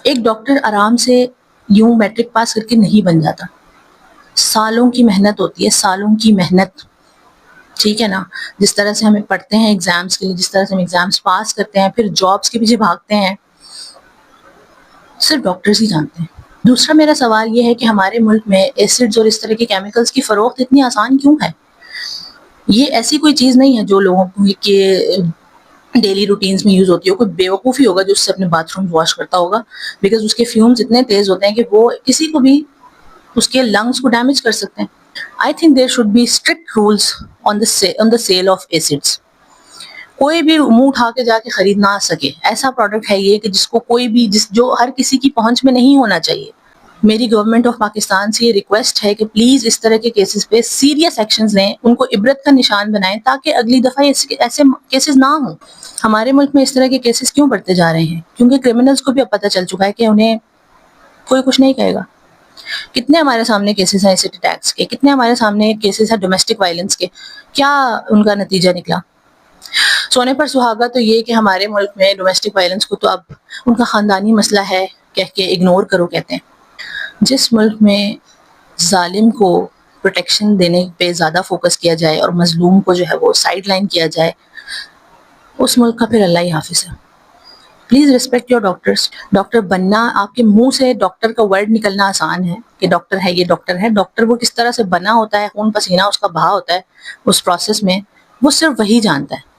ایک ڈاکٹر آرام سے یوں میٹرک پاس کر کے نہیں بن جاتا. سالوں کی محنت ہوتی ہے, سالوں کی محنت, ٹھیک ہے نا. جس طرح سے ہمیں پڑھتے ہیں ایگزامس کے لیے, جس طرح سے ہم ایگزامس پاس کرتے ہیں, پھر جابس کے پیچھے بھاگتے ہیں, صرف ڈاکٹرز ہی جانتے ہیں. دوسرا میرا سوال یہ ہے کہ ہمارے ملک میں ایسڈز اور اس طرح کے کیمیکلز کی فروخت اتنی آسان کیوں ہے؟ یہ ایسی کوئی چیز نہیں ہے جو لوگوں کے ڈیلی روٹینز میں یوز ہوتی ہے. کوئی بیوقوف ہی ہوگا جو اس سے اپنے باتھ روم واش کرتا ہوگا, بیکاز اس کے فیومز اتنے تیز ہوتے ہیں کہ وہ کسی کو بھی اس کے لنگس کو ڈیمیج کر سکتے ہیں. I think there should be strict rules on the sale of acids. کوئی بھی منہ اٹھا کے جا کے خرید نہ سکے ایسا پروڈکٹ ہے یہ کہ جس کو کوئی بھی جو ہر کسی کی پہنچ میں نہیں ہونا چاہیے. میری گورنمنٹ آف پاکستان سے یہ ریکویسٹ ہے کہ پلیز اس طرح کے کیسز پہ سیریس ایکشنز لیں, ان کو عبرت کا نشان بنائیں تاکہ اگلی دفعہ ایسے کیسز نہ ہوں. ہمارے ملک میں اس طرح کے کیسز کیوں بڑھتے جا رہے ہیں؟ کیونکہ کرمنلز کو بھی اب پتہ چل چکا ہے کہ انہیں کوئی کچھ نہیں کہے گا. کتنے ہمارے سامنے کیسز ہیں ایسڈ اٹیکس کے, کتنے ہمارے سامنے کیسز ہیں ڈومیسٹک وائلنس کے, کیا ان کا نتیجہ نکلا؟ سونے پر سہاگا تو یہ کہ ہمارے ملک میں ڈومیسٹک وائلنس کو تو اب ان کا خاندانی مسئلہ ہے کہہ کے اگنور کرو کہتے ہیں. جس ملک میں ظالم کو پروٹیکشن دینے پہ زیادہ فوکس کیا جائے اور مظلوم کو جو ہے وہ سائڈ لائن کیا جائے, اس ملک کا پھر اللہ ہی حافظ ہے. Please respect your doctors. Doctor بننا, آپ کے منہ سے ڈاکٹر کا ورڈ نکلنا آسان ہے کہ ڈاکٹر ہے, یہ ڈاکٹر ہے. ڈاکٹر وہ کس طرح سے بنا ہوتا ہے, خون پسینہ اس کا بہا ہوتا ہے اس پروسیس میں, وہ صرف وہی جانتا ہے.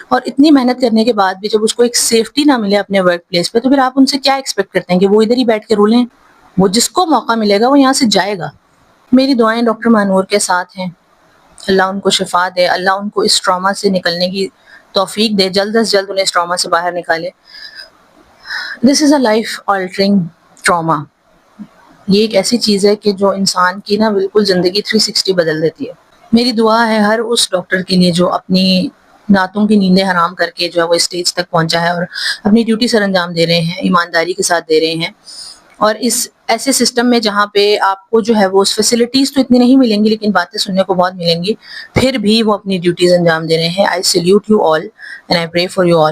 اور اتنی محنت کرنے کے بعد بھی جب اس کو ایک سیفٹی نہ ملے اپنے ورک پلیس پہ, تو پھر آپ ان سے کیا ایکسپیکٹ کرتے ہیں کہ وہ ادھر ہی بیٹھ کے رولیں؟ وہ جس کو موقع ملے گا وہ یہاں سے جائے گا. میری دعائیں ڈاکٹر مانور کے ساتھ ہیں. اللہ ان کو شفا دے, اللہ ان کو اس ٹراما سے نکلنے کی توفیق دے, جلد از جلد انہیں اس ٹراما سے باہر نکالے. دس از اے لائف آلٹرنگ ٹراما. یہ ایک ایسی چیز ہے کہ جو انسان کی نا بالکل زندگی 360 بدل دیتی ہے. میری دعا ہے ہر اس ڈاکٹر کے لیے جو اپنی نعتوں کی نیندیں حرام کر کے جو ہے وہ اسٹیج تک پہنچا ہے اور اپنی ڈیوٹی سر انجام دے رہے ہیں, ایمانداری کے ساتھ دے رہے ہیں. اور اس ایسے سسٹم میں جہاں پہ آپ کو جو ہے وہ فیسلٹیز تو اتنی نہیں ملیں گی لیکن باتیں سننے کو بہت ملیں گی, پھر بھی وہ اپنی ڈیوٹیز انجام دے رہے ہیں. I salute you all and I pray for you all.